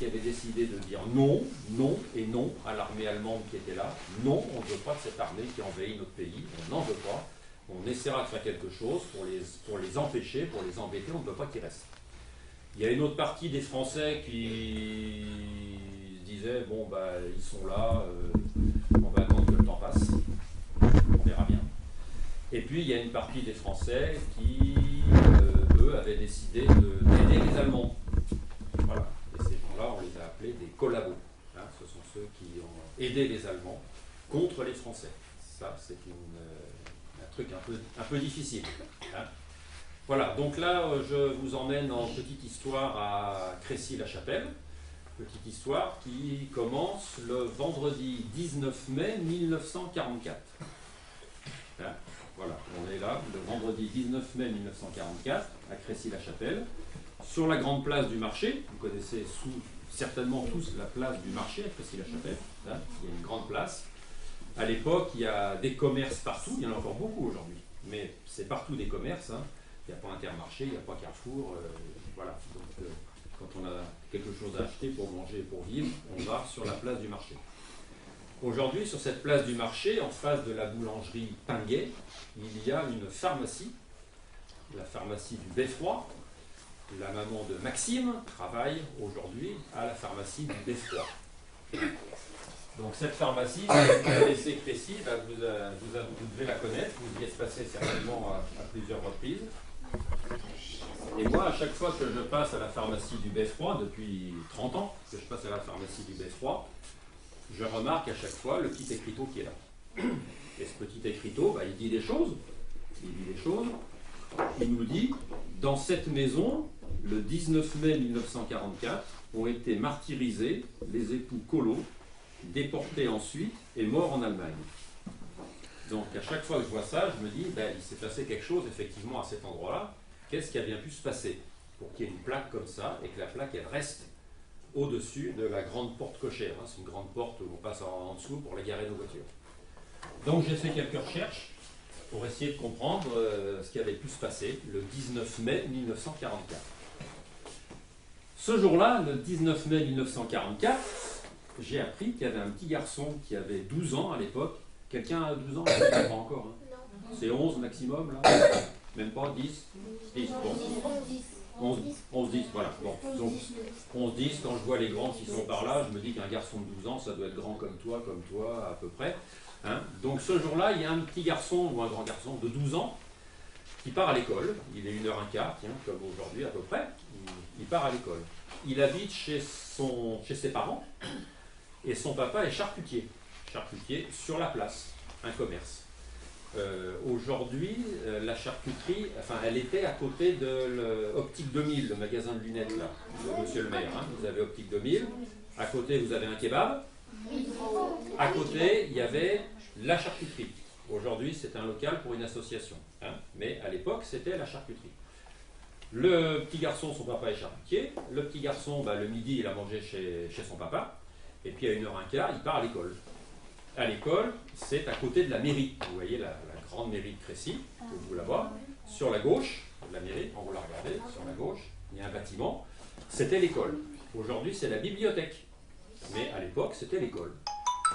qui avait décidé de dire non, non et non à l'armée allemande qui était là. Non, on ne veut pas de cette armée qui envahit notre pays, on n'en veut pas. On essaiera de faire quelque chose pour les empêcher, pour les embêter, on ne veut pas qu'ils restent. Il y a une autre partie des Français qui disaient, bon, bah, ils sont là, on va attendre que le temps passe, on verra bien. Et puis, il y a une partie des Français qui, eux, avaient décidé d'aider les Allemands. Voilà. Et ces gens-là, on les a appelés des collabos. Hein, ce sont ceux qui ont aidé les Allemands contre les Français. Ça, c'est un truc un peu difficile. Hein. Voilà, donc là, je vous emmène en petite histoire à Crécy-la-Chapelle. Petite histoire qui commence le vendredi 19 mai 1944. Hein, voilà, on est là, le vendredi 19 mai 1944, à Crécy-la-Chapelle, sur la grande place du marché. Vous connaissez certainement tous la place du marché à Crécy-la-Chapelle. Hein, il y a une grande place. À l'époque, il y a des commerces partout, il y en a encore beaucoup aujourd'hui, mais c'est partout des commerces. Hein. Il n'y a pas Intermarché, il n'y a pas Carrefour. Voilà. Donc, quand on a quelque chose à acheter pour manger et pour vivre, on va sur la place du marché. Aujourd'hui, sur cette place du marché, en face de la boulangerie Pinguet, il y a une pharmacie, la pharmacie du Beffroi. La maman de Maxime travaille aujourd'hui à la pharmacie du Beffroi. Donc cette pharmacie, si vous connaissez Crécy, vous devez la connaître, vous y êtes passé certainement à plusieurs reprises. Et moi, à chaque fois que je passe à la pharmacie du Beffroi, depuis 30 ans que je passe à la pharmacie du Beffroi, je remarque à chaque fois le petit écriteau qui est là. Et ce petit écriteau, il dit des choses. Il nous dit, dans cette maison, le 19 mai 1944, ont été martyrisés les époux Collot, déportés ensuite et morts en Allemagne. Donc à chaque fois que je vois ça, je me dis, il s'est passé quelque chose effectivement à cet endroit-là. Qu'est-ce qui a bien pu se passer pour qu'il y ait une plaque comme ça et que la plaque elle reste au-dessus de la grande porte cochère. Hein. C'est une grande porte où on passe en dessous pour la garer nos voitures. Donc j'ai fait quelques recherches pour essayer de comprendre ce qui avait pu se passer le 19 mai 1944. Ce jour-là, le 19 mai 1944, j'ai appris qu'il y avait un petit garçon qui avait 12 ans à l'époque. Quelqu'un a 12 ans? Pas encore. Hein. C'est 11 maximum, là? Même pas 10? 10, bon. 11, 10, voilà. Bon. Donc, 11, 10, quand je vois les grands qui sont par là, je me dis qu'un garçon de 12 ans, ça doit être grand comme toi, à peu près. Hein. Donc, ce jour-là, il y a un petit garçon, ou un grand garçon de 12 ans, qui part à l'école. Il est 1h15, comme aujourd'hui à peu près. Il part à l'école. Il habite chez ses parents, et son papa est charcutier. Charcutier sur la place, un commerce. Aujourd'hui, la charcuterie, elle était à côté de l'Optique 2000, le magasin de lunettes là, de Monsieur le maire. Hein. Vous avez Optique 2000, à côté vous avez un kebab, à côté il y avait la charcuterie. Aujourd'hui c'est un local pour une association, hein. Mais à l'époque c'était la charcuterie. Le petit garçon, son papa est charcutier, le petit garçon, le midi il a mangé chez son papa, et puis à 1h15 il part à l'école. À l'école, c'est à côté de la mairie. Vous voyez la grande mairie de Crécy, que vous la voyez. Sur la gauche de la mairie, quand vous la regardez, sur la gauche, il y a un bâtiment. C'était l'école. Aujourd'hui, c'est la bibliothèque. Mais à l'époque, c'était l'école.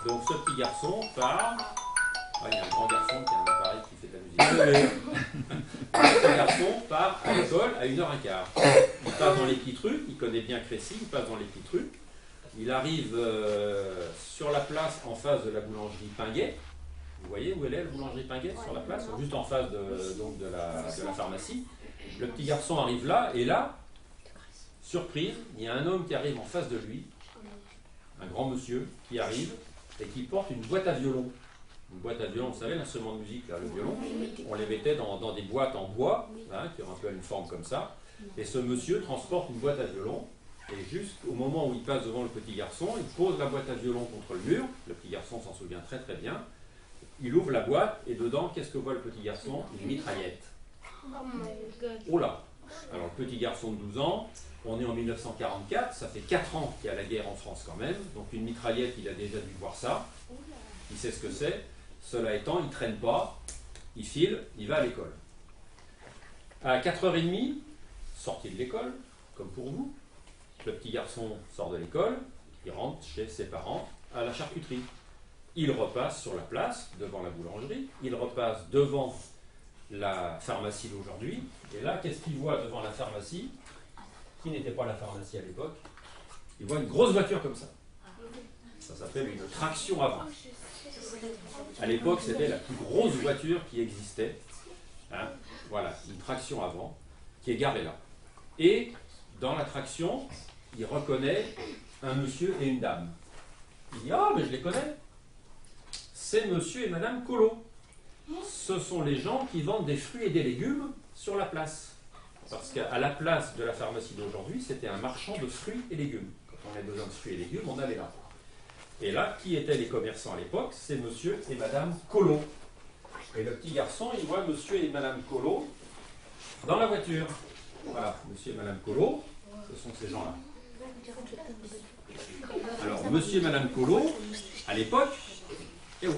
Donc ce petit garçon part... Ah, il y a un grand garçon qui a un appareil qui fait de la musique. Ce petit garçon part à l'école à 1h15. Il passe dans les petites rues, il connaît bien Crécy, il passe dans les petites rues. Il arrive sur la place en face de la boulangerie Pinguet. Vous voyez où elle est, la boulangerie Pinguet, sur la place, juste en face de la pharmacie. Le petit garçon arrive là, et là, surprise, il y a un homme qui arrive en face de lui, un grand monsieur qui arrive et qui porte une boîte à violon. Une boîte à violon, vous savez, l'instrument de musique, là, le violon, on les mettait dans des boîtes en bois, hein, qui ont un peu une forme comme ça. Et ce monsieur transporte une boîte à violon. Et juste au moment où il passe devant le petit garçon, il pose la boîte à violon contre le mur. Le petit garçon s'en souvient très très bien. Il ouvre la boîte et dedans, qu'est-ce que voit le petit garçon? Une mitraillette. Oh là! Alors le petit garçon de 12 ans, on est en 1944, ça fait 4 ans qu'il y a la guerre en France quand même. Donc une mitraillette, il a déjà dû voir ça. Il sait ce que c'est. Cela étant, il ne traîne pas, il file, il va à l'école. À 4h30, sorti de l'école, comme pour vous, le petit garçon sort de l'école, il rentre chez ses parents à la charcuterie. Il repasse sur la place, devant la boulangerie, il repasse devant la pharmacie d'aujourd'hui, et là, qu'est-ce qu'il voit devant la pharmacie, qui n'était pas la pharmacie à l'époque? Il voit une grosse voiture comme ça. Ça s'appelle une traction avant. À l'époque, c'était la plus grosse voiture qui existait. Hein, voilà, une traction avant, qui est garée là. Et dans la traction, il reconnaît un monsieur et une dame. Il dit « Ah, mais je les connais. C'est monsieur et madame Collot. Ce sont les gens qui vendent des fruits et des légumes sur la place. » Parce qu'à la place de la pharmacie d'aujourd'hui, c'était un marchand de fruits et légumes. Quand on avait besoin de fruits et légumes, on allait là. Et là, qui étaient les commerçants à l'époque? C'est monsieur et madame Collot. Et le petit garçon, il voit monsieur et madame Collot dans la voiture. Voilà, monsieur et madame Collot, ce sont ces gens-là. Alors, monsieur et madame Collot, à l'époque, et où?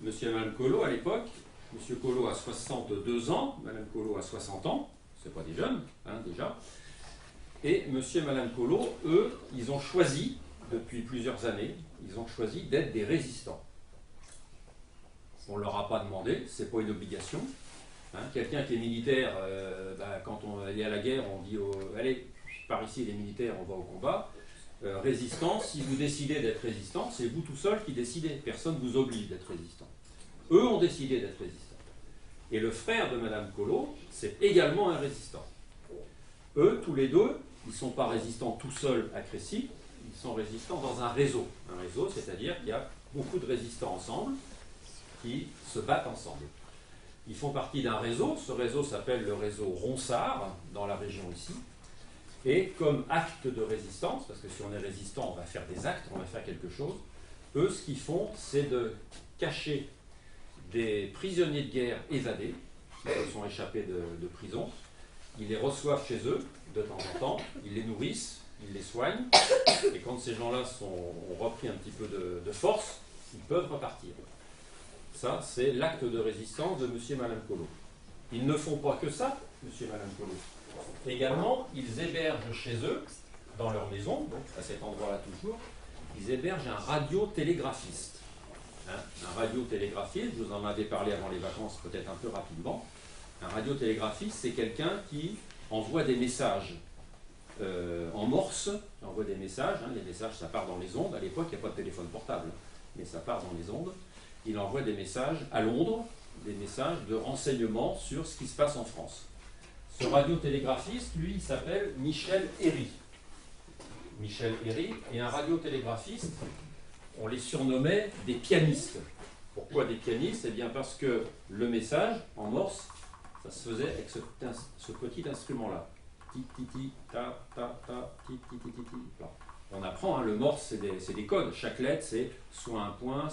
Monsieur et madame Collot, à l'époque, monsieur Collot a 62 ans, madame Collot a 60 ans, c'est pas des jeunes, hein, déjà. Et monsieur et madame Collot, eux, ils ont choisi, depuis plusieurs années, ils ont choisi d'être des résistants. On ne leur a pas demandé, c'est pas une obligation. Hein, quelqu'un qui est militaire, quand on est à la guerre, on dit allez, par ici les militaires, on va au combat. Résistant, si vous décidez d'être résistant, c'est vous tout seul qui décidez. Personne ne vous oblige d'être résistant. Eux ont décidé d'être résistants. Et le frère de madame Collot, c'est également un résistant. Eux, tous les deux, ils ne sont pas résistants tout seuls à Crécy, ils sont résistants dans un réseau. Un réseau, c'est-à-dire qu'il y a beaucoup de résistants ensemble qui se battent ensemble. Ils font partie d'un réseau, ce réseau s'appelle le réseau Ronsard, dans la région ici, et comme acte de résistance, parce que si on est résistant, on va faire des actes, on va faire quelque chose, eux, ce qu'ils font, c'est de cacher des prisonniers de guerre évadés, qui se sont échappés de prison, ils les reçoivent chez eux, de temps en temps, ils les nourrissent, ils les soignent, et quand ces gens-là ont repris un petit peu de force, ils peuvent repartir. Ça, c'est l'acte de résistance de monsieur et madame Collot. Ils ne font pas que ça, monsieur et madame Collot. Également, ils hébergent chez eux, dans leur maison, donc à cet endroit-là toujours, ils hébergent un radiotélégraphiste. Hein, un radiotélégraphiste, je vous en avais parlé avant les vacances, peut-être un peu rapidement. Un radiotélégraphiste, c'est quelqu'un qui envoie des messages en morse, il envoie des messages, hein, les messages, ça part dans les ondes. À l'époque, il n'y a pas de téléphone portable, mais ça part dans les ondes. Il envoie des messages à Londres, des messages de renseignement sur ce qui se passe en France. Ce radiotélégraphiste, lui, il s'appelle Michel Herry. Michel Herry est un radiotélégraphiste, on les surnommait des pianistes. Pourquoi des pianistes? Eh bien parce que le message, en morse, ça se faisait avec ce petit instrument-là. Ti, ti, ti, ta, ta, ta, ti, ti, ti, ti, ti. On apprend, hein, le morse, c'est des codes. Chaque lettre, c'est soit un point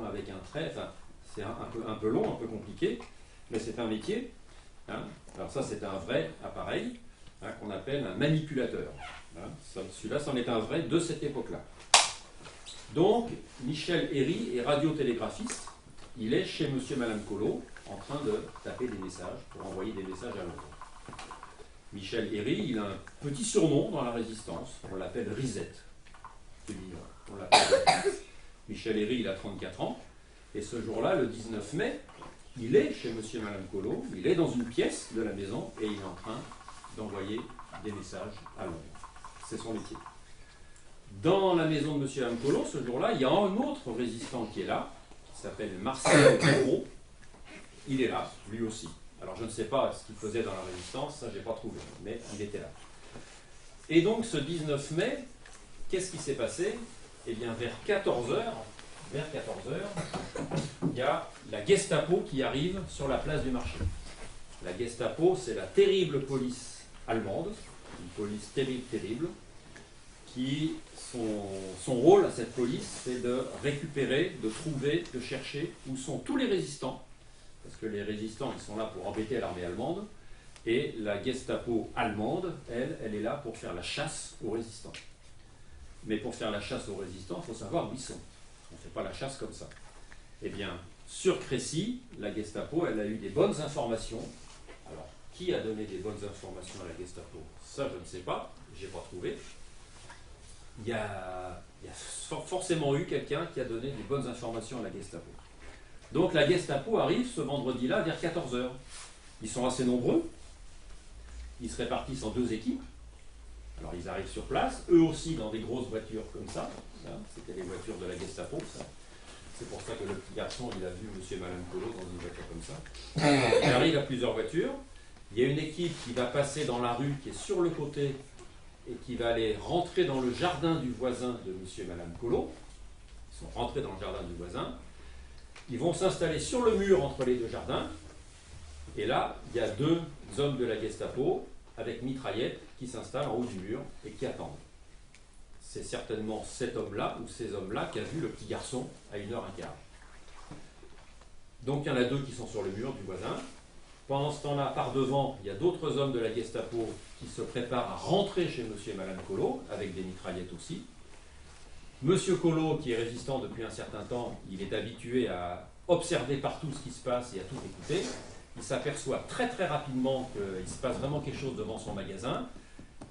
avec un trait. Enfin, c'est un peu long, un peu compliqué, mais c'est un métier. Hein. Alors ça, c'est un vrai appareil, hein, qu'on appelle un manipulateur. Hein. Celui-là, c'en est un vrai de cette époque-là. Donc, Michel Herry est radiotélégraphiste. Il est chez monsieur et madame Collot, en train de taper des messages pour envoyer des messages à Londres. Michel Herry, il a un petit surnom dans la résistance, on l'appelle Risette. On l'appelle Michel Herry, il a 34 ans, et ce jour-là, le 19 mai, il est chez monsieur et madame Collot, il est dans une pièce de la maison, et il est en train d'envoyer des messages à Londres. C'est son métier. Dans la maison de monsieur et madame Collot, ce jour-là, il y a un autre résistant qui est là, qui s'appelle Marcel Gros. Il est là, lui aussi. Alors je ne sais pas ce qu'il faisait dans la résistance, ça je n'ai pas trouvé, mais il était là. Et donc ce 19 mai, qu'est-ce qui s'est passé? Eh bien vers 14h, il y a la Gestapo qui arrive sur la place du marché. La Gestapo, c'est la terrible police allemande, une police terrible, qui, son rôle à cette police, c'est de récupérer, de trouver, de chercher où sont tous les résistants, parce que les résistants, ils sont là pour embêter l'armée allemande, et la Gestapo allemande, elle est là pour faire la chasse aux résistants. Mais pour faire la chasse aux résistants, il faut savoir où ils sont. On ne fait pas la chasse comme ça. Eh bien, sur Crécy, la Gestapo, elle a eu des bonnes informations. Alors, qui a donné des bonnes informations à la Gestapo? Ça, je ne sais pas, je n'ai pas trouvé. il y a forcément eu quelqu'un qui a donné des bonnes informations à la Gestapo. Donc la Gestapo arrive ce vendredi-là vers 14 h. Ils sont assez nombreux. Ils se répartissent en 2 équipes. Alors ils arrivent sur place, eux aussi dans des grosses voitures comme ça. C'était les voitures de la Gestapo, ça. C'est pour ça que le petit garçon, il a vu monsieur et madame Collot dans une voiture comme ça. Il arrive à plusieurs voitures. Il y a une équipe qui va passer dans la rue, qui est sur le côté, et qui va aller rentrer dans le jardin du voisin de monsieur et madame Collot. Ils sont rentrés dans le jardin du voisin. Ils vont s'installer sur le mur entre les 2 jardins. Et là, il y a 2 hommes de la Gestapo avec mitraillettes qui s'installent en haut du mur et qui attendent. C'est certainement cet homme-là ou ces hommes-là qui a vu le petit garçon à 1h15. Donc il y en a 2 qui sont sur le mur du voisin. Pendant ce temps-là, par devant, il y a d'autres hommes de la Gestapo qui se préparent à rentrer chez monsieur et madame Collot, avec des mitraillettes aussi. Monsieur Collot, qui est résistant depuis un certain temps, il est habitué à observer partout ce qui se passe et à tout écouter. Il s'aperçoit très très rapidement qu'il se passe vraiment quelque chose devant son magasin.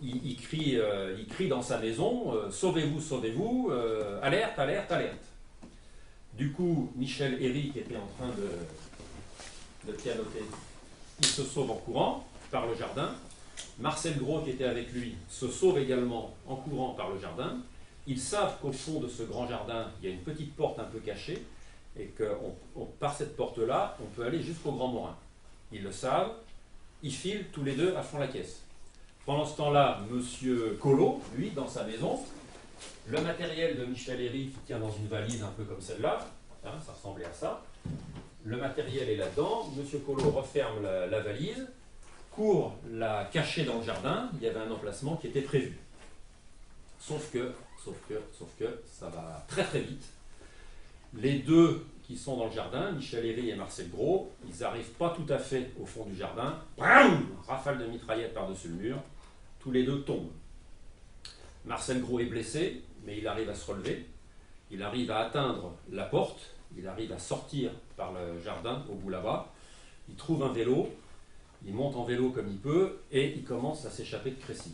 Il crie dans sa maison « Sauvez-vous, sauvez-vous, alerte, alerte, alerte ». Du coup, Michel Herry, qui était en train de pianoter, il se sauve en courant par le jardin. Marcel Gros, qui était avec lui, se sauve également en courant par le jardin. Ils savent qu'au fond de ce grand jardin, il y a une petite porte un peu cachée et que par cette porte-là, on peut aller jusqu'au Grand Morin. Ils le savent, ils filent tous les 2 à fond la caisse. Pendant ce temps-là, monsieur Collot, lui, dans sa maison, le matériel de Michel Herry tient dans une valise un peu comme celle-là, hein, ça ressemblait à ça. Le matériel est là-dedans, monsieur Collot referme la valise, court la cacher dans le jardin, il y avait un emplacement qui était prévu. Sauf que, ça va très très vite. Les 2 qui sont dans le jardin, Michel Herry et Marcel Gros, ils n'arrivent pas tout à fait au fond du jardin. Bram, rafale de mitraillette par-dessus le mur. Tous les 2 tombent. Marcel Gros est blessé, mais il arrive à se relever. Il arrive à atteindre la porte. Il arrive à sortir par le jardin au bout là-bas. Il trouve un vélo. Il monte en vélo comme il peut et il commence à s'échapper de Crécy.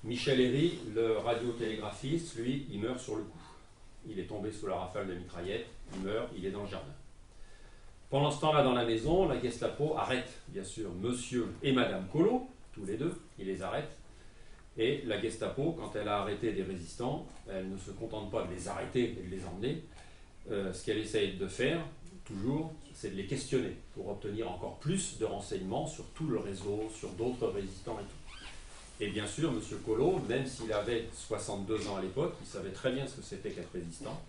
Michel Herry, le radiotélégraphiste, lui, il meurt sur le coup. Il est tombé sous la rafale de mitraillette, il meurt, il est dans le jardin. Pendant ce temps-là, dans la maison, la Gestapo arrête, bien sûr, monsieur et madame Collot, tous les 2, il les arrête. Et la Gestapo, quand elle a arrêté des résistants, elle ne se contente pas de les arrêter et de les emmener. Ce qu'elle essaye de faire, toujours, c'est de les questionner pour obtenir encore plus de renseignements sur tout le réseau, sur d'autres résistants et tout. Et bien sûr, M. Collot, même s'il avait 62 ans à l'époque, il savait très bien ce que c'était qu'être résistant.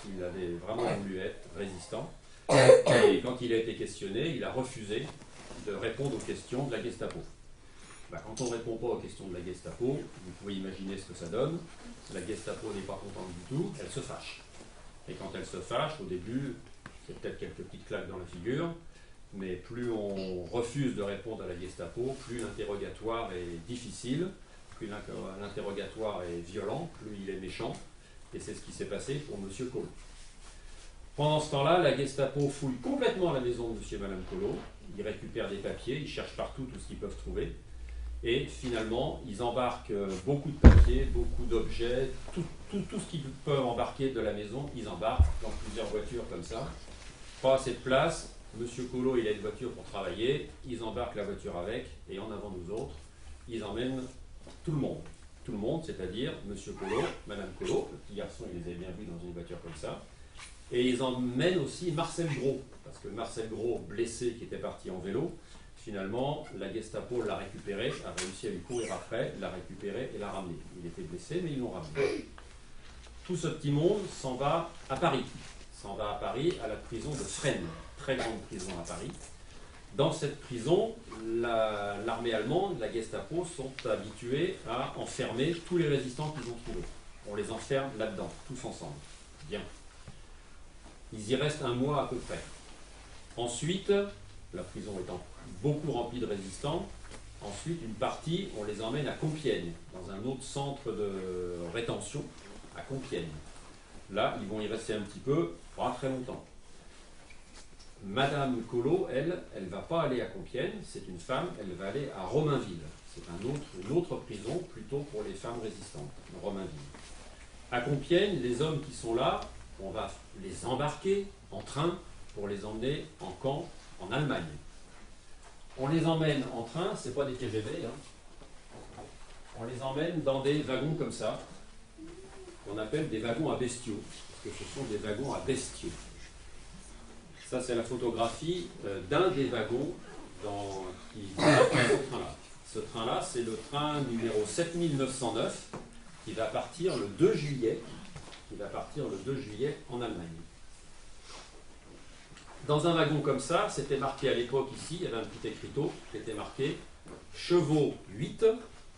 Il avait vraiment voulu être résistant. Et quand il a été questionné, il a refusé de répondre aux questions de la Gestapo. Quand on ne répond pas aux questions de la Gestapo, vous pouvez imaginer ce que ça donne. La Gestapo n'est pas contente du tout, elle se fâche. Et quand elle se fâche, au début, c'est peut-être quelques petites claques dans la figure, mais plus on refuse de répondre à la Gestapo, plus l'interrogatoire est difficile, plus l'interrogatoire est violent, plus il est méchant, et c'est ce qui s'est passé pour M. Collot. Pendant ce temps-là, la Gestapo fouille complètement la maison de M. et Mme Collot, ils récupèrent des papiers, ils cherchent partout tout ce qu'ils peuvent trouver, et finalement, ils embarquent beaucoup de papiers, beaucoup d'objets, tout ce qu'ils peuvent embarquer de la maison, ils embarquent dans plusieurs voitures comme ça. Pas assez de place, Monsieur Collot, il a une voiture pour travailler, ils embarquent la voiture avec, et en avant nous autres, ils emmènent tout le monde. Tout le monde, c'est-à-dire Monsieur Collot, Madame Collot, le petit garçon, il les a bien vus dans une voiture comme ça, et ils emmènent aussi Marcel Gros, parce que Marcel Gros, blessé, qui était parti en vélo, finalement, la Gestapo l'a récupéré, a réussi à lui courir après, l'a récupéré et l'a ramené. Il était blessé, mais ils l'ont ramené. Tout ce petit monde s'en va à Paris. S'en va à Paris, à la prison de Fresnes, très grande prison à Paris. Dans cette prison, l'armée allemande, la Gestapo, sont habitués à enfermer tous les résistants qu'ils ont trouvés. On les enferme là-dedans, tous ensemble. Bien. Ils y restent 1 mois à peu près. Ensuite, la prison étant beaucoup remplie de résistants, ensuite, une partie, on les emmène à Compiègne, dans un autre centre de rétention, à Compiègne. Là, ils vont y rester un petit peu, pas très longtemps. Madame Collot, elle ne va pas aller à Compiègne, c'est une femme, elle va aller à Romainville. C'est une autre prison, plutôt pour les femmes résistantes, Romainville. À Compiègne, les hommes qui sont là, on va les embarquer en train pour les emmener en camp en Allemagne. On les emmène en train, c'est pas des TGV, hein. On les emmène dans des wagons comme ça, qu'on appelle des wagons à bestiaux, parce que ce sont des wagons à bestiaux. Ça, c'est la photographie d'un des wagons qui ce train-là. Ce train-là, c'est le train numéro 7909 qui va partir le 2 juillet, en Allemagne. Dans un wagon comme ça, c'était marqué à l'époque ici, il y avait un petit écriteau qui était marqué « Chevaux 8,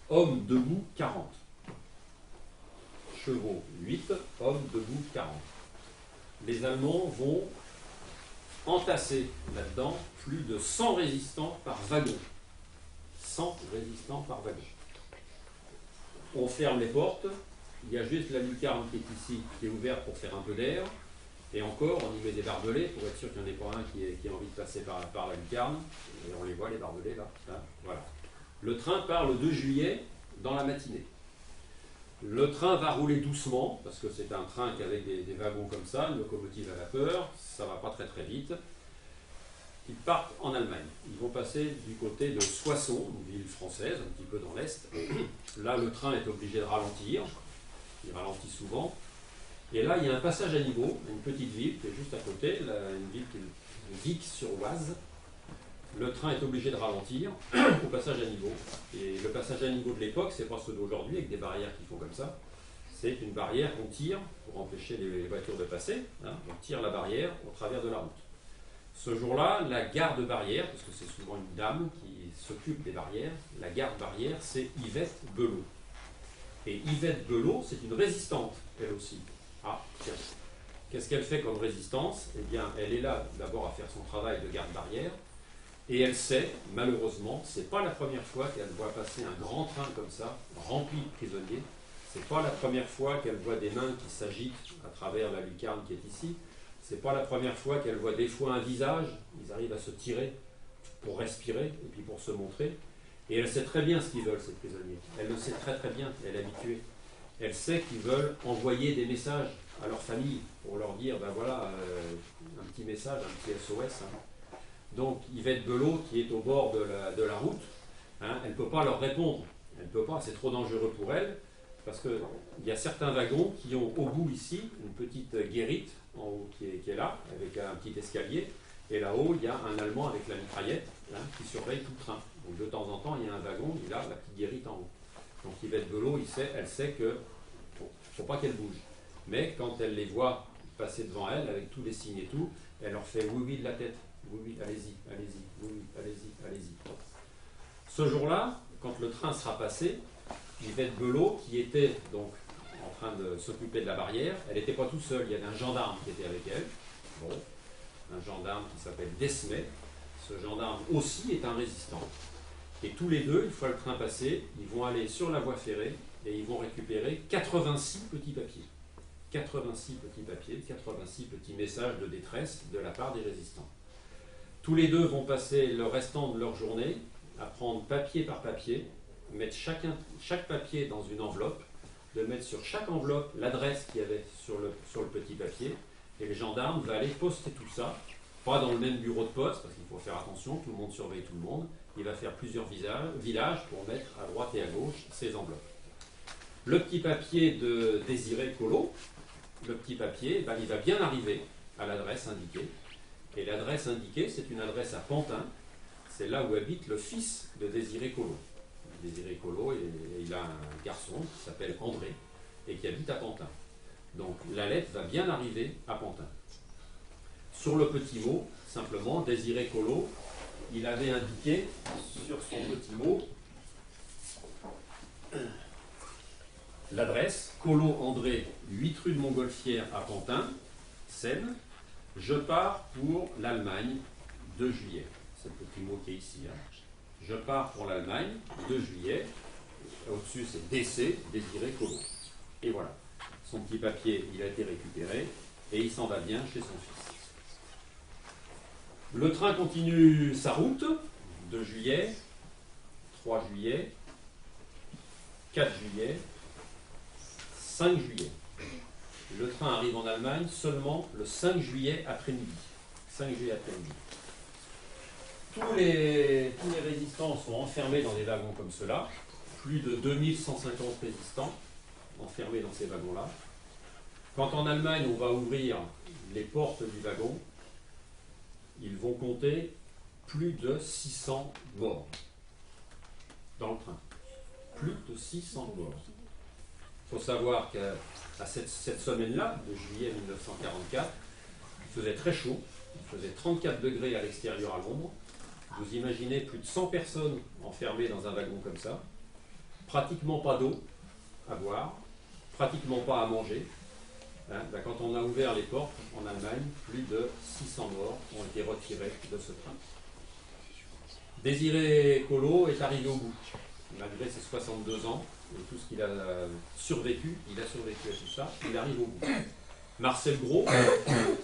hommes debout 40 ». Chevaux 8, hommes debout 40. Les Allemands vont entasser là-dedans plus de 100 résistants par wagon. 100 résistants par wagon. On ferme les portes, il y a juste la lucarne qui est ici, qui est ouverte pour faire un peu d'air, et encore, on y met des barbelés pour être sûr qu'il n'y en ait pas un qui a envie de passer par la lucarne, et on les voit les barbelés là, voilà. Le train part le 2 juillet dans la matinée. Le train va rouler doucement, parce que c'est un train qu'avec des wagons comme ça, une locomotive à vapeur, ça ne va pas très très vite. Ils partent en Allemagne. Ils vont passer du côté de Soissons, une ville française, un petit peu dans l'Est. Là, le train est obligé de ralentir. Il ralentit souvent. Et là, il y a un passage à niveau, une petite ville qui est juste à côté, une ville qui est Vic-sur-Oise. Le train est obligé de ralentir au passage à niveau. Et le passage à niveau de l'époque, c'est pas ceux d'aujourd'hui avec des barrières qui font comme ça. C'est une barrière qu'on tire pour empêcher les voitures de passer. Hein. On tire la barrière au travers de la route. Ce jour-là, la garde-barrière, parce que c'est souvent une dame qui s'occupe des barrières, la garde-barrière, c'est Yvette Belot. Et Yvette Belot, c'est une résistante, elle aussi. Ah, tiens. Qu'est-ce qu'elle fait comme résistance? Eh bien, elle est là d'abord à faire son travail de garde-barrière. Et elle sait, malheureusement, c'est pas la première fois qu'elle voit passer un grand train comme ça, rempli de prisonniers. C'est pas la première fois qu'elle voit des mains qui s'agitent à travers la lucarne qui est ici. C'est pas la première fois qu'elle voit des fois un visage. Ils arrivent à se tirer pour respirer et puis pour se montrer. Et elle sait très bien ce qu'ils veulent, ces prisonniers. Elle le sait très très bien, elle est habituée. Elle sait qu'ils veulent envoyer des messages à leur famille pour leur dire, ben voilà, un petit message, un petit SOS. Hein. Donc Yvette Belot, qui est au bord de la route, hein, elle ne peut pas leur répondre. Elle ne peut pas, c'est trop dangereux pour elle, parce qu'il y a certains wagons qui ont au bout ici une petite guérite en haut qui est là, avec un petit escalier, et là-haut il y a un Allemand avec la mitraillette hein, qui surveille tout le train. Donc de temps en temps il y a un wagon, il a la petite guérite en haut. Donc Yvette Belot, elle sait que ne faut pas qu'elle bouge. Mais quand elle les voit passer devant elle, avec tous les signes et tout, elle leur fait oui, oui de la tête. Oui, oui, allez-y, allez-y, oui, oui, allez-y, allez-y. Ce jour-là, quand le train sera passé, Yvette Belot, qui était donc en train de s'occuper de la barrière, elle n'était pas tout seule, il y avait un gendarme qui était avec elle. Bon, un gendarme qui s'appelle Desmet. Ce gendarme aussi est un résistant. Et tous les deux, une fois le train passé, ils vont aller sur la voie ferrée et ils vont récupérer 86 petits papiers. 86 petits papiers, 86 petits messages de détresse de la part des résistants. Tous les deux vont passer le restant de leur journée à prendre papier par papier, mettre chaque papier dans une enveloppe, de mettre sur chaque enveloppe l'adresse qu'il y avait sur le petit papier, et le gendarme va aller poster tout ça, pas dans le même bureau de poste, parce qu'il faut faire attention, tout le monde surveille tout le monde, il va faire plusieurs villages pour mettre à droite et à gauche ces enveloppes. Le petit papier de Désiré Collot, le petit papier, ben, il va bien arriver à l'adresse indiquée, et l'adresse indiquée, c'est une adresse à Pantin, c'est là où habite le fils de Désiré Collot. Désiré Collot, il a un garçon qui s'appelle André, et qui habite à Pantin. Donc la lettre va bien arriver à Pantin. Sur le petit mot, simplement, Désiré Collot, il avait indiqué sur son petit mot l'adresse Collot André, 8 rue de Montgolfière à Pantin, Seine. Je pars pour l'Allemagne, 2 juillet. C'est le petit mot qui est ici. Hein. Je pars pour l'Allemagne, 2 juillet. Au-dessus, c'est DC, Désiré Collot. Et voilà. Son petit papier, il a été récupéré et il s'en va bien chez son fils. Le train continue sa route, 2 juillet, 3 juillet, 4 juillet, 5 juillet. Le train arrive en Allemagne seulement le 5 juillet après-midi. 5 juillet après-midi. Tous les résistants sont enfermés dans des wagons comme cela. Plus de 2150 résistants enfermés dans ces wagons-là. Quand en Allemagne on va ouvrir les portes du wagon, ils vont compter plus de 600 morts dans le train. Plus de 600 morts. Il faut savoir qu'à cette semaine-là, de juillet 1944, il faisait très chaud, il faisait 34 degrés à l'extérieur à l'ombre. Vous imaginez plus de 100 personnes enfermées dans un wagon comme ça, pratiquement pas d'eau à boire, pratiquement pas à manger. Quand on a ouvert les portes en Allemagne, plus de 600 morts ont été retirés de ce train. Désiré Collot est arrivé au bout, malgré ses 62 ans et tout ce qu'il a survécu. Il a survécu à tout ça, il arrive au bout. Marcel Gros,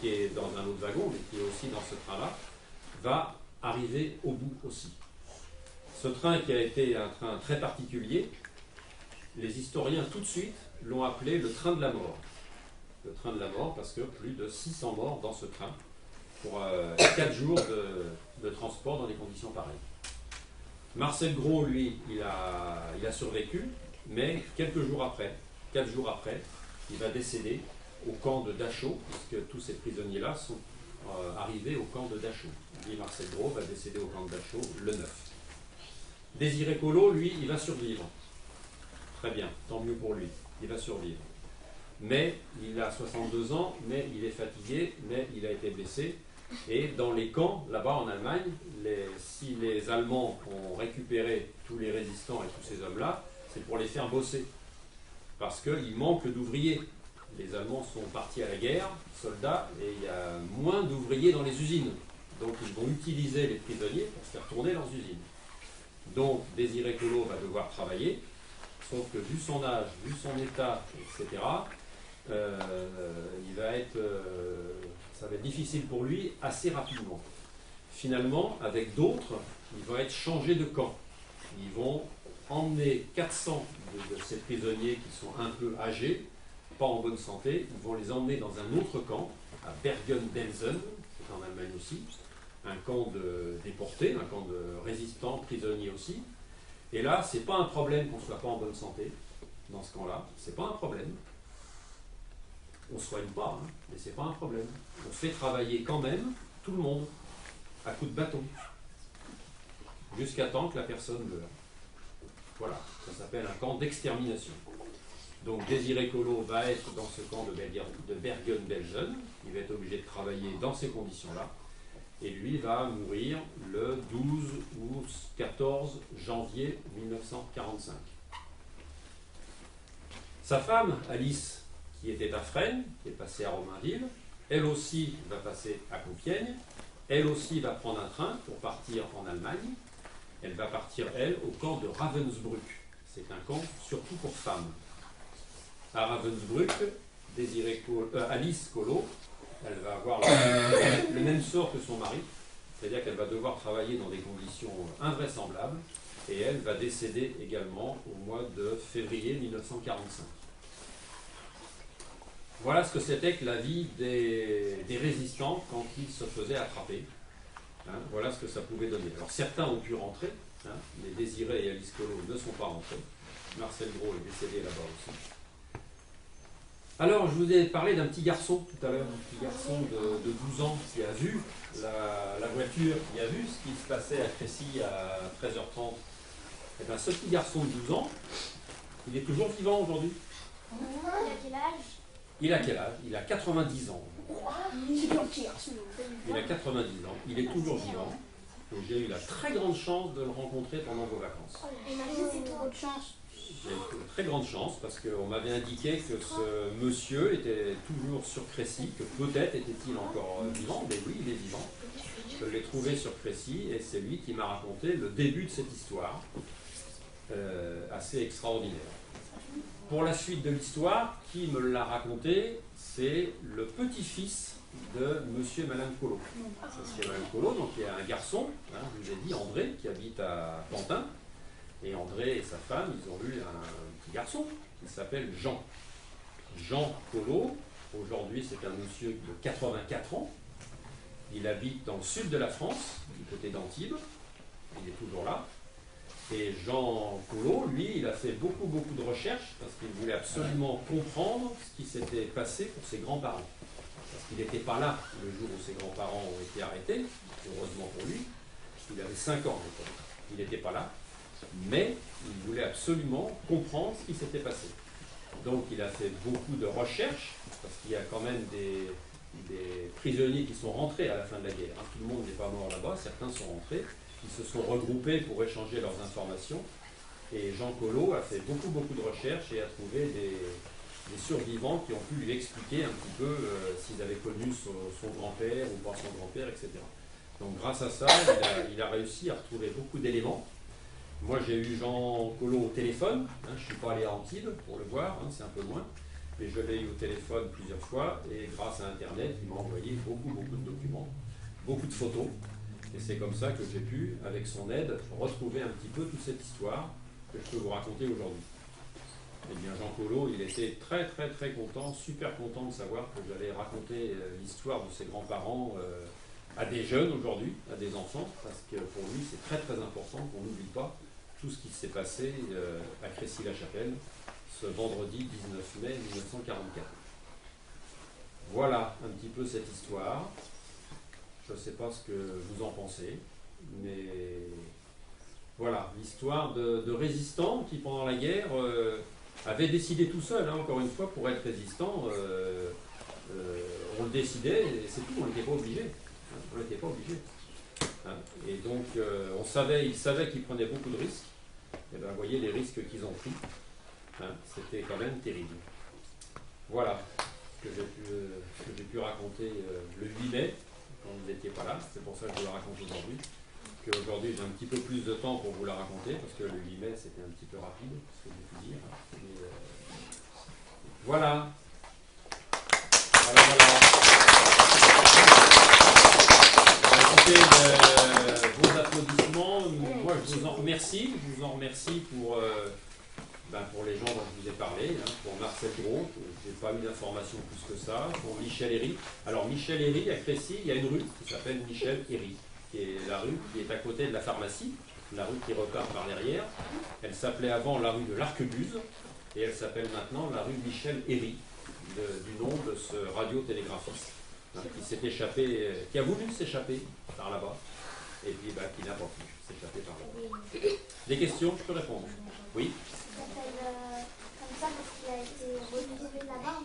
qui est dans un autre wagon, mais qui est aussi dans ce train-là, va arriver au bout aussi. Ce train qui a été un train très particulier, les historiens tout de suite l'ont appelé le train de la mort. Le train de la mort parce que plus de 600 morts dans ce train pour 4 jours de transport dans des conditions pareilles. Marcel Gros, lui, il a survécu, mais 4 jours après, il va décéder au camp de Dachau, puisque tous ces prisonniers-là sont arrivés au camp de Dachau. Lui, Marcel Gros, va décéder au camp de Dachau le 9. Désiré Collot, lui, il va survivre. Très bien, tant mieux pour lui, il va survivre. Mais il a 62 ans, mais il est fatigué, mais il a été blessé. Et dans les camps, là-bas en Allemagne, si les Allemands ont récupéré tous les résistants et tous ces hommes-là, c'est pour les faire bosser. Parce qu'il manque d'ouvriers. Les Allemands sont partis à la guerre, soldats, et il y a moins d'ouvriers dans les usines. Donc ils vont utiliser les prisonniers pour faire tourner leurs usines. Donc Désiré Collot va devoir travailler, sauf que vu son âge, vu son état, etc., ça va être difficile pour lui assez rapidement. Finalement, avec d'autres, il va être changé de camp. Ils vont emmener 400 de ces prisonniers qui sont un peu âgés, pas en bonne santé, ils vont les emmener dans un autre camp, à Bergen-Belsen, c'est en Allemagne aussi, un camp de déportés, un camp de résistants, prisonniers aussi. Et là, c'est pas un problème qu'on ne soit pas en bonne santé, dans ce camp-là, c'est pas un problème. On ne soigne pas, hein, mais c'est pas un problème. On fait travailler quand même tout le monde, à coups de bâton, jusqu'à temps que la personne meure. Voilà, ça s'appelle un camp d'extermination. Donc Désiré Collot va être dans ce camp de Bergen-Belsen, il va être obligé de travailler dans ces conditions-là, et lui va mourir le 12 ou 14 janvier 1945. Sa femme, Alice, qui était à Fresnes, qui est passée à Romainville, elle aussi va passer à Compiègne, elle aussi va prendre un train pour partir en Allemagne. Elle va partir, elle, au camp de Ravensbrück. C'est un camp surtout pour femmes. À Ravensbrück, Alice Collot, elle va avoir le même sort que son mari, c'est-à-dire qu'elle va devoir travailler dans des conditions invraisemblables, et elle va décéder également au mois de février 1945. Voilà ce que c'était que la vie des résistants quand ils se faisaient attraper. Hein, voilà ce que ça pouvait donner. Alors certains ont pu rentrer, hein, mais Désiré et Alice Collot ne sont pas rentrés. Marcel Gros est décédé là-bas aussi. Alors je vous ai parlé d'un petit garçon tout à l'heure, un petit garçon de 12 ans qui a vu la voiture, qui a vu ce qui se passait à Crécy à 13h30. Et bien ce petit garçon de 12 ans, il est toujours vivant aujourd'hui. Il a quel âge? Il a quel âge? Il a 90 ans. Il a 90 ans, il est toujours vivant. Donc j'ai eu la très grande chance de le rencontrer pendant vos vacances. Imagine, c'est trop de chance. J'ai eu une très grande chance parce qu'on m'avait indiqué que ce monsieur était toujours sur Crécy, que peut-être était-il encore vivant, mais oui, il est vivant. Je l'ai trouvé sur Crécy et c'est lui qui m'a raconté le début de cette histoire, assez extraordinaire. Pour la suite de l'histoire, qui me l'a raconté, c'est le petit-fils de monsieur et madame Collot. Monsieur et madame Collot, donc il y a un garçon, hein, je vous ai dit, André, qui habite à Pantin, Et André et sa femme, ils ont eu un petit garçon qui s'appelle Jean. Jean Collot, aujourd'hui c'est un monsieur de 84 ans. Il habite dans le sud de la France, du côté d'Antibes. Il est toujours là. Et Jean Collot, lui, il a fait beaucoup de recherches parce qu'il voulait absolument comprendre ce qui s'était passé pour ses grands-parents. Parce qu'il n'était pas là le jour où ses grands-parents ont été arrêtés, heureusement pour lui. Il avait 5 ans à l'époque. Il n'était pas là, mais il voulait absolument comprendre ce qui s'était passé. Donc il a fait beaucoup de recherches, parce qu'il y a quand même des prisonniers qui sont rentrés à la fin de la guerre. Tout le monde n'est pas mort là-bas, certains sont rentrés. Ils se sont regroupés pour échanger leurs informations. Et Jean Collot a fait beaucoup de recherches et a trouvé des survivants qui ont pu lui expliquer un petit peu s'ils avaient connu son grand-père ou pas son grand-père, etc. Donc grâce à ça, il a réussi à retrouver beaucoup d'éléments. Moi j'ai eu Jean Collot au téléphone, je ne suis pas allé à Antibes pour le voir, c'est un peu loin, mais je l'ai eu au téléphone plusieurs fois et grâce à Internet, il m'a envoyé beaucoup de documents, beaucoup de photos. Et c'est comme ça que j'ai pu, avec son aide, retrouver un petit peu toute cette histoire que je peux vous raconter aujourd'hui. Eh bien, Jean Collot, il était très content, super content de savoir que j'allais raconter l'histoire de ses grands-parents à des jeunes aujourd'hui, à des enfants, parce que pour lui, c'est très important qu'on n'oublie pas tout ce qui s'est passé à Crécy-la-Chapelle ce vendredi 19 mai 1944. Voilà un petit peu cette histoire. Je ne sais pas ce que vous en pensez, mais voilà, l'histoire de résistants qui, pendant la guerre, avaient décidé tout seuls, encore une fois, pour être résistants, on le décidait, et c'est tout, on n'était pas obligé. On n'était pas obligé. Et donc, ils savaient qu'ils prenaient beaucoup de risques. Et bien, vous voyez les risques qu'ils ont pris. C'était quand même terrible. Voilà ce que j'ai pu raconter le 8 mai, quand vous n'étiez pas là. C'est pour ça que je vous la raconte aujourd'hui. Qu'aujourd'hui, j'ai un petit peu plus de temps pour vous la raconter, parce que le 8 mai, c'était un petit peu rapide, ce que j'ai pu dire. Mais, voilà. Écoutez, vos applaudissements, moi je vous en remercie. Je vous en remercie pour les gens dont je vous ai parlé, pour Marcel Gros, je n'ai pas eu d'informations plus que ça, pour Michel Herry. Alors Michel Herry, à Crécy, il y a une rue qui s'appelle Michel Herry, qui est la rue qui est à côté de la pharmacie, la rue qui repart par derrière. Elle s'appelait avant la rue de l'Arquebuse, et elle s'appelle maintenant la rue Michel Herry, du nom de ce radiotélégraphiste qui s'est échappé, qui a voulu s'échapper par là-bas, et puis qui n'a pas pu s'échapper par là-bas. Des questions, je peux répondre. Oui. Comme ça parce qu'il a été retrouvé là-bas,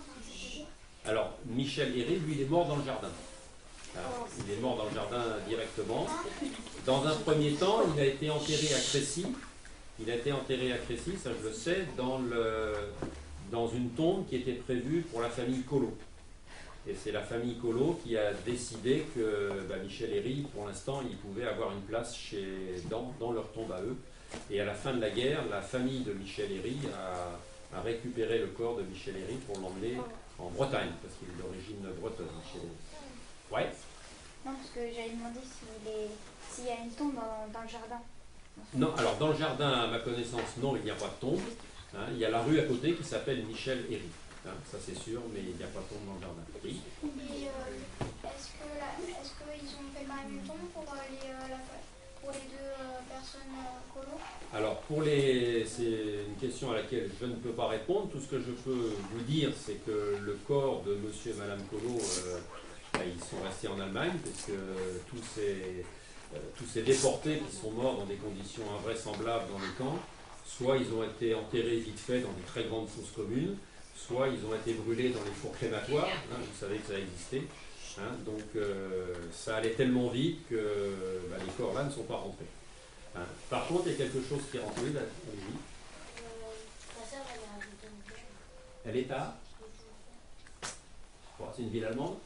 Alors, Michel Herry, lui, il est mort dans le jardin. Il est mort dans le jardin directement. Dans un premier temps, il a été enterré à Crécy. Il a été enterré à Crécy, ça je le sais, dans une tombe qui était prévue pour la famille Collot. Et c'est la famille Collot qui a décidé que Michel Herry, pour l'instant, il pouvait avoir une place dans leur tombe à eux. Et à la fin de la guerre, la famille de Michel Herry a récupéré le corps de Michel Herry pour l'emmener en Bretagne, parce qu'il est d'origine bretonne, Michel Herry. Ouais. Non, parce que j'avais demandé s'il y a une tombe dans le jardin. Non, alors dans le jardin, à ma connaissance, non, il n'y a pas de tombe. Il y a la rue à côté qui s'appelle Michel Herry. Ça c'est sûr, mais il n'y a pas de tombe dans le jardin. Oui. Et est-ce qu'ils ont fait la même tombe pour les deux personnes Collot? Alors c'est une question à laquelle je ne peux pas répondre. Tout ce que je peux vous dire, c'est que le corps de monsieur et madame Collot, ils sont restés en Allemagne, parce que tous ces déportés qui sont morts dans des conditions invraisemblables dans les camps, soit ils ont été enterrés vite fait dans des très grandes fosses communes, soit ils ont été brûlés dans les fours crématoires, vous savez que ça existait. Donc ça allait tellement vite que les corps là ne sont pas rentrés. Par contre, il y a quelque chose qui est rentré là. Allez-y. Ta sœur, elle a habité en Belgique. Elle est à c'est une ville allemande.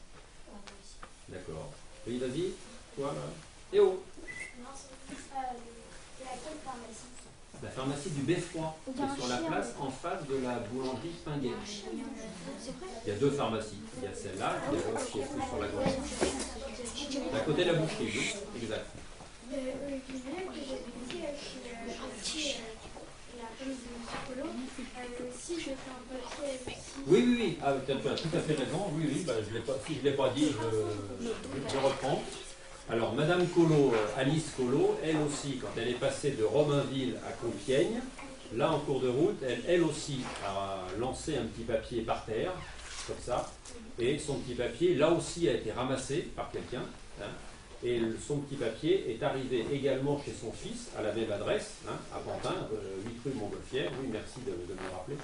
D'accord. Oui, vas-y. Toi là. Théo. Non, c'est laquelle pharmacie? La pharmacie du Beffroi, qui est sur la place en face de la boulangerie Pinguet. Il y a deux pharmacies. Il y a celle-là, qui est plus sur la gauche. C'est à côté de la boucherie, oui, exact. Le problème que j'avais dit, Si je fais un papier aussi. Oui, oui, oui, ah, tu as tout à fait raison. Oui, oui, bah, si je ne l'ai pas dit, je reprends. Alors, Madame Collot, Alice Collot, elle aussi, quand elle est passée de Romainville à Compiègne, là en cours de route, elle aussi a lancé un petit papier par terre, comme ça, et son petit papier, là aussi, a été ramassé par quelqu'un, hein, et son petit papier est arrivé également chez son fils, à la même adresse, hein, à Pantin, 8 rue Montgolfière. Oui, merci de me rappeler.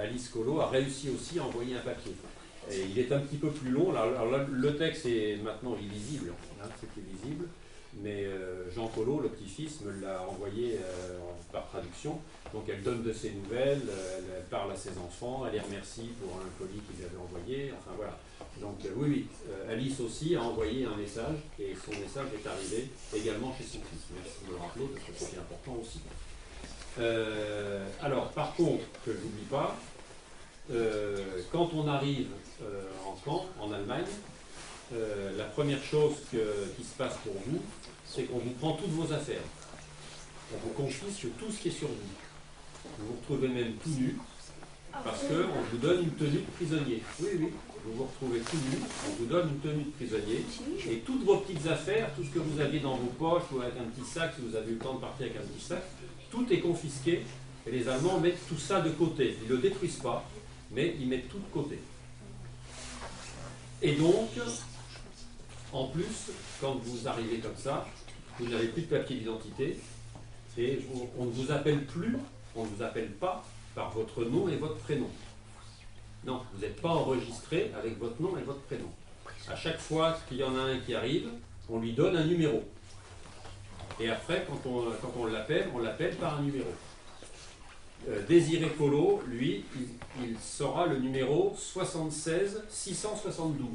Alice Collot a réussi aussi à envoyer un papier. Et il est un petit peu plus long. Alors là, le texte est maintenant illisible, hein, c'est illisible, mais Jean Collot, le petit-fils, me l'a envoyé par traduction. Donc elle donne de ses nouvelles, elle parle à ses enfants, elle les remercie pour un colis qu'ils avaient envoyé, enfin voilà. Donc oui, Alice aussi a envoyé un message et son message est arrivé également chez son fils. Merci de me le rappeler parce que c'est important aussi. Alors par contre, que je n'oublie pas, quand on arrive en camp, en Allemagne, la première chose qui se passe pour vous, c'est qu'on vous prend toutes vos affaires. On vous confisque tout ce qui est sur vous. Vous vous retrouvez même tout nu, parce qu'on vous donne une tenue de prisonnier. Oui, oui, vous vous retrouvez tout nu, on vous donne une tenue de prisonnier, et toutes vos petites affaires, tout ce que vous aviez dans vos poches, ou avec un petit sac, si vous avez eu le temps de partir avec un petit sac, tout est confisqué, et les Allemands mettent tout ça de côté. Ils ne le détruisent pas, mais ils mettent tout de côté. Et donc, en plus, quand vous arrivez comme ça, vous n'avez plus de papier d'identité, et on ne vous appelle plus, on ne vous appelle pas par votre nom et votre prénom. Non, vous n'êtes pas enregistré avec votre nom et votre prénom. À chaque fois qu'il y en a un qui arrive, on lui donne un numéro. Et après, quand on l'appelle par un numéro. Désiré Collot, lui, il saura le numéro 76 672.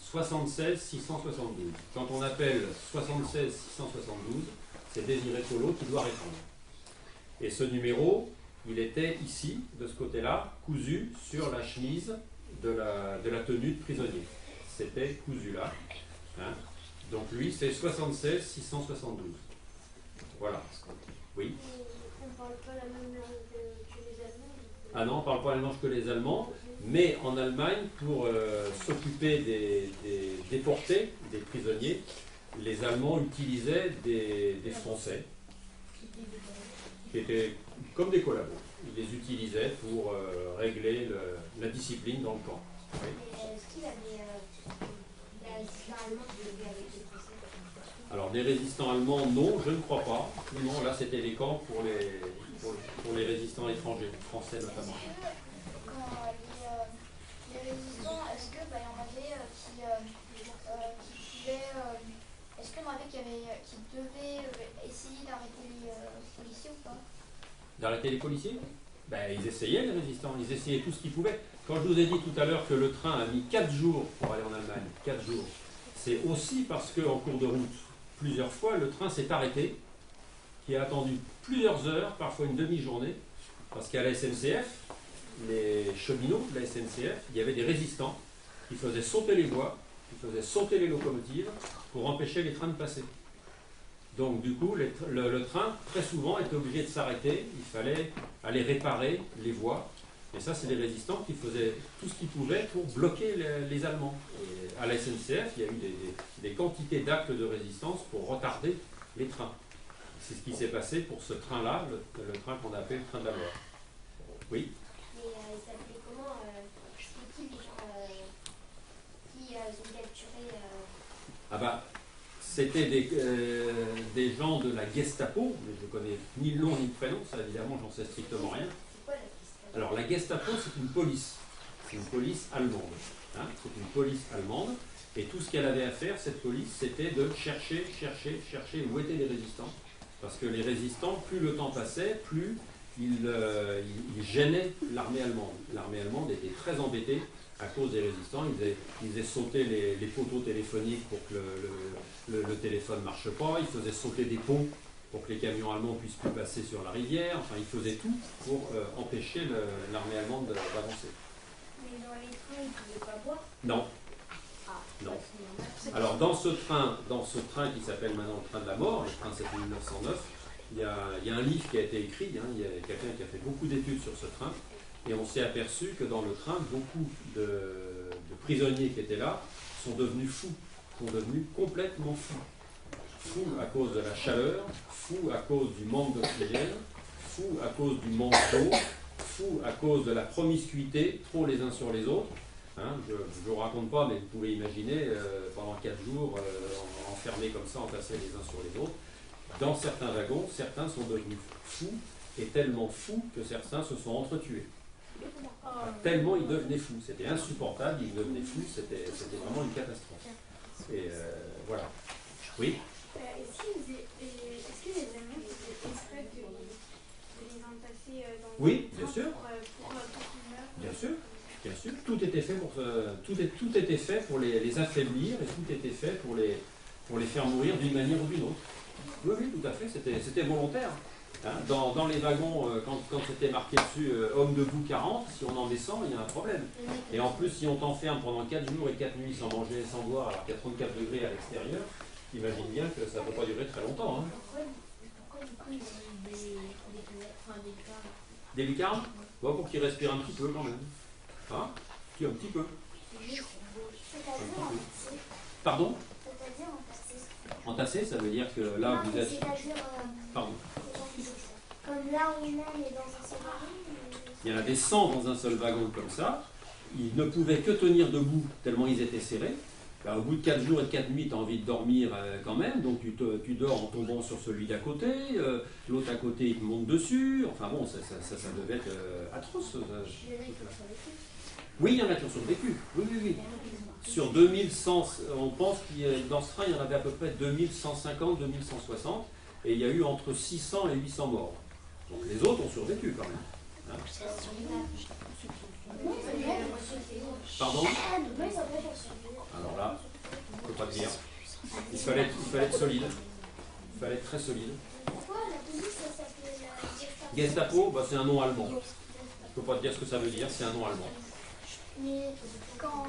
76 672. Quand on appelle 76 672, c'est Désiré Collot qui doit répondre. Et ce numéro, il était ici, de ce côté-là, cousu sur la chemise de la tenue de prisonnier. C'était cousu là. Hein. Donc lui, c'est 76 672. Voilà. Oui. On ne parle pas la même langue que les Allemands. Ah non, on ne parle pas la même langue que les Allemands, mais en Allemagne, pour s'occuper des déportés, des prisonniers, les Allemands utilisaient des Français, qui étaient comme des collabos. Ils les utilisaient pour régler la discipline dans le camp. Oui. Est-ce qu'il avait littéralement dialogué avec les Français? Alors des résistants allemands, non, je ne crois pas. Non, là c'était les camps pour les résistants étrangers, français notamment. Quand les résistants, est-ce qu'il y en avait qui pouvaient... est-ce qu'il y en avait qui devaient essayer d'arrêter les policiers ou pas? D'arrêter les policiers? Ben, ils essayaient, les résistants, ils essayaient tout ce qu'ils pouvaient. Quand je vous ai dit tout à l'heure que le train a mis 4 jours pour aller en Allemagne, 4 jours, c'est aussi parce qu'en cours de route, plusieurs fois, le train s'est arrêté, qui a attendu plusieurs heures, parfois une demi-journée, parce qu'à la SNCF, les cheminots de la SNCF, il y avait des résistants qui faisaient sauter les voies, qui faisaient sauter les locomotives pour empêcher les trains de passer. Donc du coup, le train, très souvent, était obligé de s'arrêter, il fallait aller réparer les voies. Et ça, c'est des résistants qui faisaient tout ce qu'ils pouvaient pour bloquer les Allemands. Et à la SNCF, il y a eu des quantités d'actes de résistance pour retarder les trains. C'est ce qui s'est passé pour ce train-là, le train qu'on appelle le train de la mort. Oui. Mais il s'appelait comment? C'était qui les gens qui ont capturé? Ah bah, c'était des gens de la Gestapo, mais je ne connais ni le nom ni le prénom, ça évidemment, j'en sais strictement rien. C'est quoi la Gestapo? Alors la Gestapo, c'est une police. C'est une police allemande. Hein, c'est une police allemande. Et tout ce qu'elle avait à faire, cette police, c'était de chercher où étaient les résistants. Parce que les résistants, plus le temps passait, plus ils gênaient l'armée allemande. L'armée allemande était très embêtée à cause des résistants. Ils faisaient sauter les poteaux téléphoniques pour que le téléphone ne marche pas. Ils faisaient sauter des ponts pour que les camions allemands ne puissent plus passer sur la rivière. Enfin, ils faisaient tout pour empêcher l'armée allemande d'avancer. Mais dans les trains, ils ne pouvaient pas boire? Non. Non. Alors dans ce train qui s'appelle maintenant le train de la mort, le train 7909, il y a un livre qui a été écrit, hein, il y a quelqu'un qui a fait beaucoup d'études sur ce train, et on s'est aperçu que dans le train, beaucoup de prisonniers qui étaient là sont devenus fous, sont devenus complètement fous. Fous à cause de la chaleur, fous à cause du manque d'oxygène, fous à cause du manque d'eau, fous à cause de la promiscuité, trop les uns sur les autres. Hein, je ne vous raconte pas, mais vous pouvez imaginer, pendant 4 jours, enfermés comme ça, entassés les uns sur les autres. Dans certains wagons, certains sont devenus fous, et tellement fous que certains se sont entretués. Tellement ils devenaient fous, c'était insupportable, ils devenaient fous, c'était vraiment une catastrophe. Et voilà. Oui. Est-ce que les Allemands faisaient exprès de les entasser dans Oui, bien sûr. pour qu'ils meurent? Bien sûr, bien sûr. Tout était fait tout était fait pour les affaiblir et tout était fait pour les faire mourir d'une manière ou d'une autre. Oui, oui, tout à fait, c'était volontaire. Hein, dans les wagons, quand c'était marqué dessus homme debout 40, si on en met 100, il y a un problème. Et en plus, si on t'enferme pendant 4 jours et 4 nuits sans manger et sans boire, alors qu'il y a 34 degrés à l'extérieur, imagine bien que ça ne peut pas durer très longtemps. Hein. Pourquoi du coup ils ont des Des lucarnes, ouais, pour qu'ils respirent un petit peu quand même. Hein, un petit peu. Pardon? Entassé, ça veut dire que là vous êtes. Pardon. Comme là on est dans un seul wagon. Il y en avait 100 dans un seul wagon comme ça. Ils ne pouvaient que tenir debout tellement ils étaient serrés. Ben, au bout de 4 jours et 4 nuits, tu as envie de dormir quand même, donc tu dors en tombant sur celui d'à côté, l'autre à côté il te monte dessus, enfin bon, ça devait être atroce. Oui, il y en a qui ont survécu, oui, oui, oui. Sur 2100, on pense que dans ce train, il y en avait à peu près 2150, 2160, et il y a eu entre 600 et 800 morts. Donc les autres ont survécu quand même. Hein. Pardon? Alors là, je ne peux pas te dire. Il fallait être solide. Il fallait être très solide. Pourquoi la police s'appelait la Gestapo, bah, c'est un nom allemand. Je ne peux pas te dire ce que ça veut dire, c'est un nom allemand. Mais quand.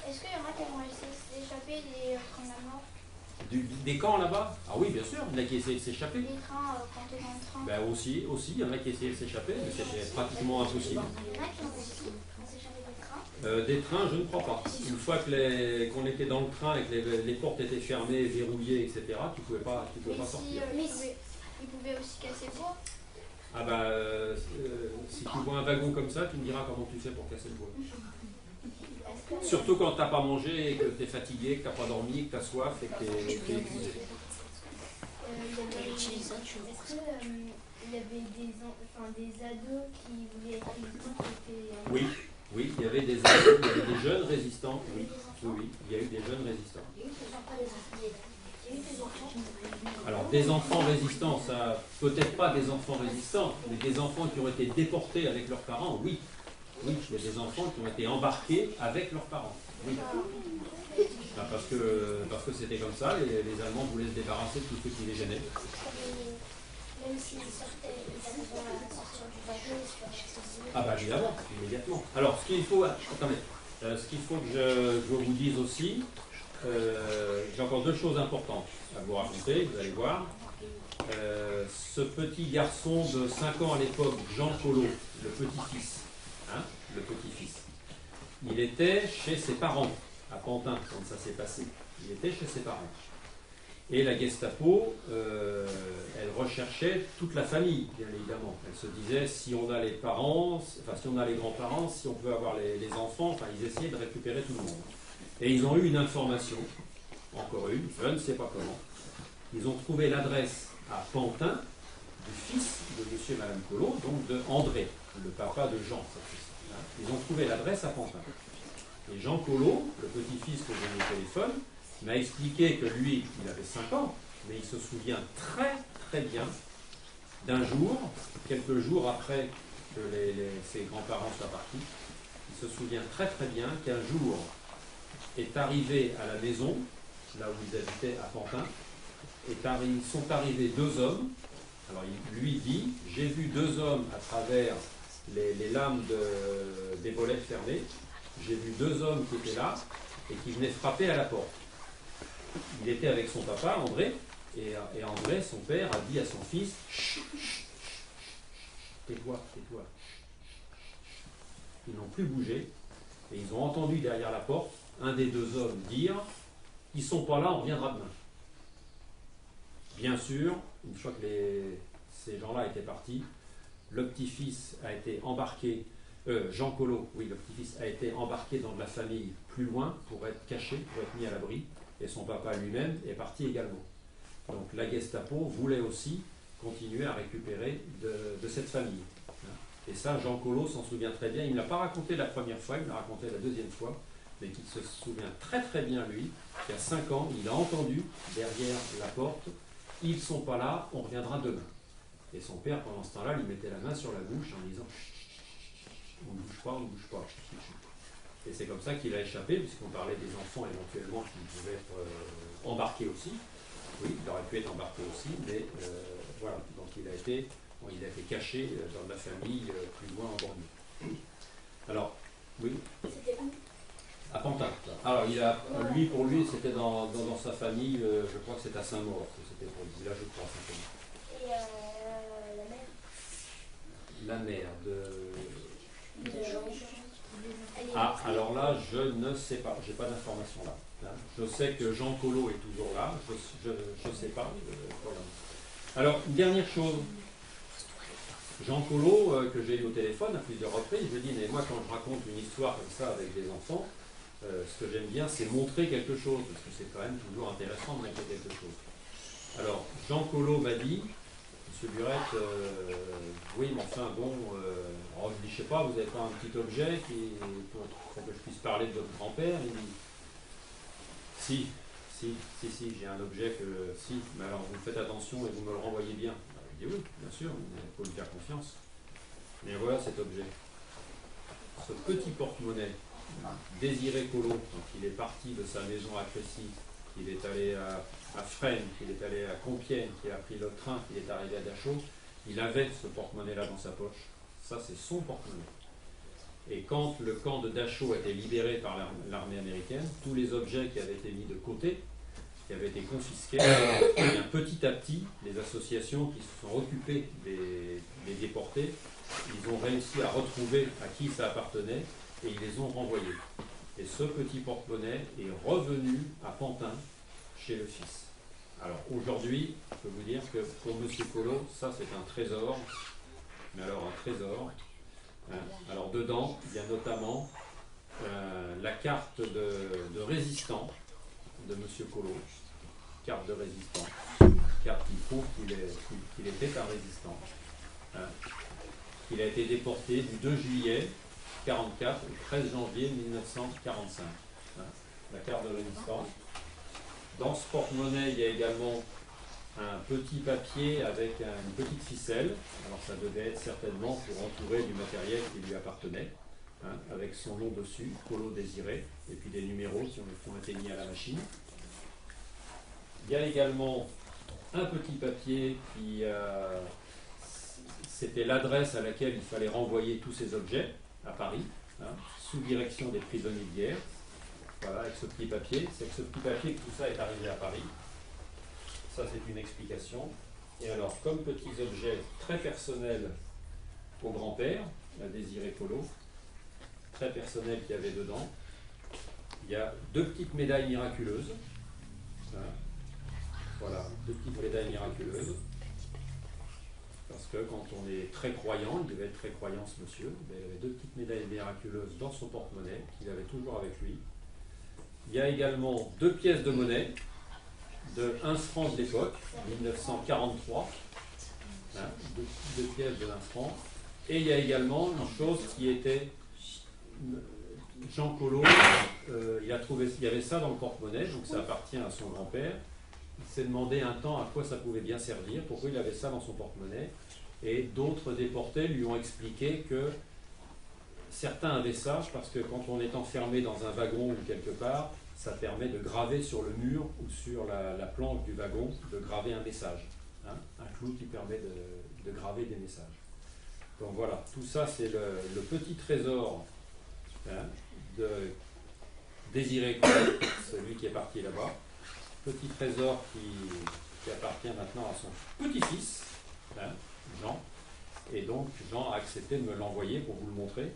Est-ce qu'il y en a qui vont essayer de s'échapper des trains de la mort? Des camps là-bas? Ah oui, bien sûr, il y en a qui essayaient de s'échapper. Les trains, quand tu es dans le train. Ben aussi, il y en a qui essayaient de s'échapper, mais c'était pratiquement impossible. Il y en a qui ont réussi à s'échapper des trains. Des trains, je ne crois pas. Une fois qu'on était dans le train et que les portes étaient fermées, verrouillées, etc., tu ne pouvais pas sortir. Ils pouvaient aussi casser le bois. Ah bah, si tu vois un wagon comme ça, tu me diras comment tu fais pour casser le bois. Surtout quand tu n'as pas mangé et que tu es fatigué, que tu n'as pas dormi, que tu as soif et que tu es épuisé. Est-ce qu'il y avait des ados qui voulaient être résistants qui étaient... Oui, oui, il y avait des ados, il y avait des jeunes résistants, oui, oui, il y a eu des jeunes résistants. Alors des enfants résistants, ça peut-être pas des enfants résistants, mais des enfants qui ont été déportés avec leurs parents, oui. Oui, il y a des enfants qui ont été embarqués avec leurs parents. Oui. Ben, parce que c'était comme ça, les Allemands voulaient se débarrasser de tout ce qui les gênait. Même s'ils sortaient, ils arrivaient à sortir du wagon. Ah bah évidemment, immédiatement. Alors ce qu'il faut, attendez, ce qu'il faut que je vous dise aussi, j'ai encore 2 choses importantes à vous raconter, vous allez voir. Ce petit garçon de 5 ans à l'époque, Jean Collot, le petit-fils, hein, le petit-fils, il était chez ses parents, à Pantin, quand ça s'est passé. Il était chez ses parents. Et la Gestapo, elle recherchait toute la famille, bien évidemment. Elle se disait, si on a les parents, enfin si on a les grands-parents, si on peut avoir les enfants, enfin ils essayaient de récupérer tout le monde. Et ils ont eu une information, encore une, je ne sais pas comment. Ils ont trouvé l'adresse à Pantin du fils de monsieur et madame Collot, donc de André, le papa de Jean. Ils ont trouvé l'adresse à Pantin. Et Jean Collot, le petit-fils que j'ai eu au téléphone, m'a expliqué que lui, il avait 5 ans, mais il se souvient très très bien d'un jour, quelques jours après que ses grands-parents soient partis, il se souvient très très bien qu'un jour est arrivé à la maison, là où ils habitaient à Pantin, sont arrivés 2 hommes. Alors il lui dit, j'ai vu 2 hommes à travers les lames des volets fermées, j'ai vu 2 hommes qui étaient là et qui venaient frapper à la porte. Il était avec son papa, André, Et André, son père, a dit à son fils, chut, chut, tais-toi, tais-toi. Ils n'ont plus bougé, et ils ont entendu derrière la porte un des deux hommes dire, ils sont pas là, on reviendra demain. Bien sûr, une fois que ces gens-là étaient partis, le petit-fils a été embarqué, Jean Collot, oui, le petit-fils a été embarqué dans de la famille plus loin pour être caché, pour être mis à l'abri, et son papa lui-même est parti également. Donc la Gestapo voulait aussi continuer à récupérer de cette famille. Et ça, Jean Collot s'en souvient très bien. Il ne l'a pas raconté la première fois, il me l'a raconté la deuxième fois, mais qu'il se souvient très très bien, lui, qu'il y a 5 ans, il a entendu derrière la porte, ils ne sont pas là, on reviendra demain. Et son père, pendant ce temps-là, lui mettait la main sur la bouche en disant on ne bouge pas, on ne bouge pas. Et c'est comme ça qu'il a échappé, puisqu'on parlait des enfants éventuellement qui pouvaient être embarqués aussi. Oui, il aurait pu être embarqué aussi, mais voilà. Donc il a été caché dans la famille plus loin en banlieue. Alors, oui. C'était où? À Pantin. Alors, pour lui, c'était dans sa famille, je crois que c'était à Saint-Maur, c'était pour le village, je crois, simplement. Et la mère? La mère de... Elle est Ah, alors là, je ne sais pas, j'ai pas d'informations là. Je sais que Jean Collot est toujours là, je ne sais pas. Voilà. Alors, une dernière chose. Jean Collot, que j'ai eu au téléphone à plusieurs reprises, je dis, mais moi quand je raconte une histoire comme ça avec des enfants, ce que j'aime bien, c'est montrer quelque chose, parce que c'est quand même toujours intéressant de montrer quelque chose. Alors, Jean Collot m'a dit, Monsieur Burette, oui, mais enfin, bon, alors je dis, je sais pas, vous n'avez pas un petit objet pour que je puisse parler de votre grand-père? Il dit, si, j'ai un objet si, mais alors vous faites attention et vous me le renvoyez bien. Je dis, oui, bien sûr, il faut me faire confiance. Mais voilà cet objet. Ce petit porte-monnaie, Désiré Collot, quand il est parti de sa maison à Crécy, il est allé à Fresnes, il est allé à Compiègne, qu'il a pris le train, qu'il est arrivé à Dachau, il avait ce porte-monnaie-là dans sa poche. Ça, c'est son porte-monnaie. Et quand le camp de Dachau a été libéré par l'armée américaine, tous les objets qui avaient été mis de côté, qui avaient été confisqués, et bien, petit à petit, les associations qui se sont occupées des déportés, ils ont réussi à retrouver à qui ça appartenait et ils les ont renvoyés. Et ce petit porte-monnaie est revenu à Pantin, chez le fils. Alors aujourd'hui, je peux vous dire que pour M. Collot, ça c'est un trésor, mais alors un trésor. Hein. Alors dedans, il y a notamment la carte de résistant de M. Collot, carte de résistant, carte qui prouve qu'il était un résistant. Hein. Il a été déporté du 2 juillet 1944 au 13 janvier 1945. Hein. La carte de résistant. Dans ce porte-monnaie, il y a également un petit papier avec une petite ficelle. Alors ça devait être certainement pour entourer du matériel qui lui appartenait, hein, avec son nom dessus, Collot Désiré, et puis des numéros qui ont été mis à la machine. Il y a également un petit papier qui c'était l'adresse à laquelle il fallait renvoyer tous ces objets à Paris, hein, sous direction des prisonniers de guerre. Voilà, avec ce petit papier. C'est avec ce petit papier que tout ça est arrivé à Paris. Ça, c'est une explication. Et alors, comme petits objets très personnels au grand-père, la Désiré Collot, très personnel qu'il y avait dedans, il y a 2 petites médailles miraculeuses. Hein. Voilà, 2 petites médailles miraculeuses. Parce que quand on est très croyant, il devait être très croyant ce monsieur, il avait 2 petites médailles miraculeuses dans son porte-monnaie, qu'il avait toujours avec lui. Il y a également 2 pièces de monnaie de 1 franc de l'époque, 1943. Hein, 2 pièces de 1 franc. Et il y a également une chose qui était... Jean Collot, il y avait ça dans le porte-monnaie, donc ça appartient à son grand-père. Il s'est demandé un temps à quoi ça pouvait bien servir, pourquoi il avait ça dans son porte-monnaie. Et d'autres déportés lui ont expliqué que certains avaient ça parce que quand on est enfermé dans un wagon ou quelque part, ça permet de graver sur le mur ou sur la planche du wagon, de graver un message. Hein, un clou qui permet de graver des messages. Donc voilà, tout ça c'est le petit trésor, hein, de Désiré Collot, celui qui est parti là-bas. Petit trésor qui appartient maintenant à son petit-fils, hein, Jean. Et donc Jean a accepté de me l'envoyer pour vous le montrer,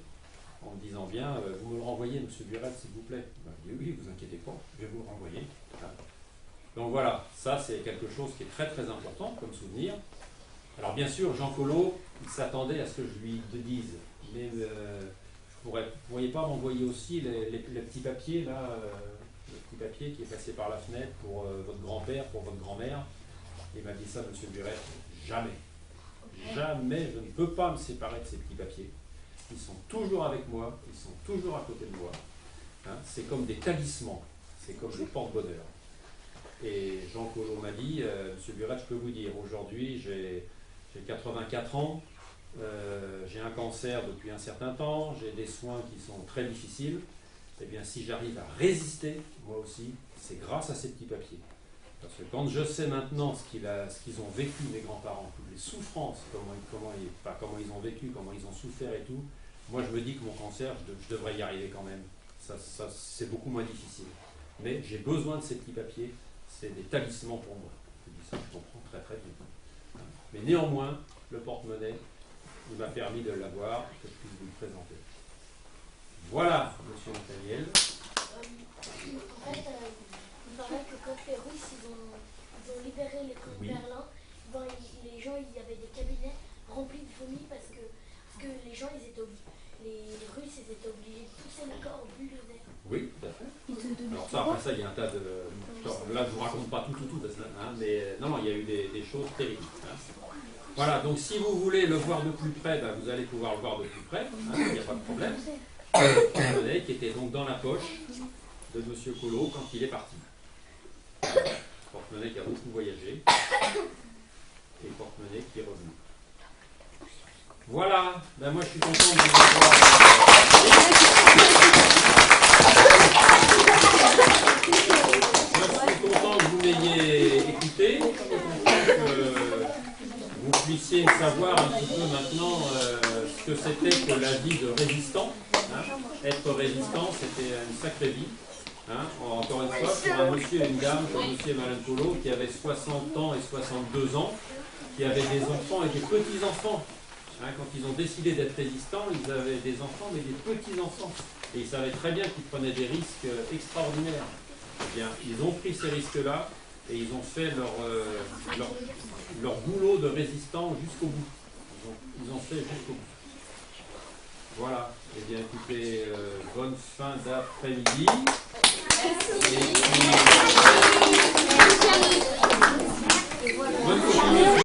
en me disant bien, vous me le renvoyez, monsieur Burel, s'il vous plaît. Je dis oui, vous inquiétez pas, je vais vous le renvoyer. Hein. Donc voilà, ça c'est quelque chose qui est très très important comme souvenir. Alors bien sûr, Jean Collot, il s'attendait à ce que je lui dise, mais vous ne pourriez pas m'envoyer aussi les petits papiers, là, le petit papier qui est passé par la fenêtre pour votre grand-père, pour votre grand-mère. Il m'a dit ça, monsieur Buret, jamais. Jamais, je ne peux pas me séparer de ces petits papiers. Ils sont toujours avec moi, ils sont toujours à côté de moi. Hein, c'est comme des talismans, c'est comme des porte-bonheur. Et Jean Collot m'a dit, monsieur Buret, je peux vous dire, aujourd'hui j'ai 84 ans, j'ai un cancer depuis un certain temps, j'ai des soins qui sont très difficiles. Eh bien, si j'arrive à résister, moi aussi, c'est grâce à ces petits papiers. Parce que quand je sais maintenant ce qu'ils ont vécu, mes grands-parents, toutes les souffrances, comment ils ont vécu, comment ils ont souffert et tout, moi je me dis que mon cancer, je devrais y arriver quand même. Ça, c'est beaucoup moins difficile. Mais j'ai besoin de ces petits papiers, c'est des talismans pour moi. Je dis ça, je comprends très très bien. Mais néanmoins, le porte-monnaie, il m'a permis de l'avoir, que je puisse vous le présenter. Voilà, monsieur Nathaniel. En fait, il paraît que quand les Russes ils ont libéré les camps de Berlin, ben, les gens, il y avait des cabinets remplis de vomi parce que les gens, les Russes, ils étaient obligés de pousser le corps au bulldozer. Oui, tout à fait. Alors ça, après ça, il y a un tas de... Là, je ne vous raconte pas tout, hein, mais non, il y a eu des choses terribles. Hein. Voilà, donc si vous voulez le voir de plus près, ben, vous allez pouvoir le voir de plus près, hein, il n'y a pas de problème. Le porte-monnaie qui était donc dans la poche de M. Collot quand il est parti. Porte-monnaie qui a beaucoup voyagé et porte-monnaie qui est revenu. Voilà, ben moi je suis content de vous avoir. Je suis content que vous m'ayez écouté, que vous puissiez savoir un petit peu maintenant ce que c'était que la vie de résistant. Hein. Être résistant, c'était une sacrée vie. Hein. Encore une fois, pour un monsieur et une dame, comme monsieur et madame Collot, qui avaient 60 ans et 62 ans, qui avaient des enfants et des petits-enfants. Hein, quand ils ont décidé d'être résistants, ils avaient des enfants, mais des petits-enfants. Et ils savaient très bien qu'ils prenaient des risques extraordinaires. Eh bien, ils ont pris ces risques-là et ils ont fait leur boulot de résistant jusqu'au bout. Ils ont fait jusqu'au bout. Voilà. Eh bien, écoutez, bonne fin d'après-midi. Et puis, bonne continuation.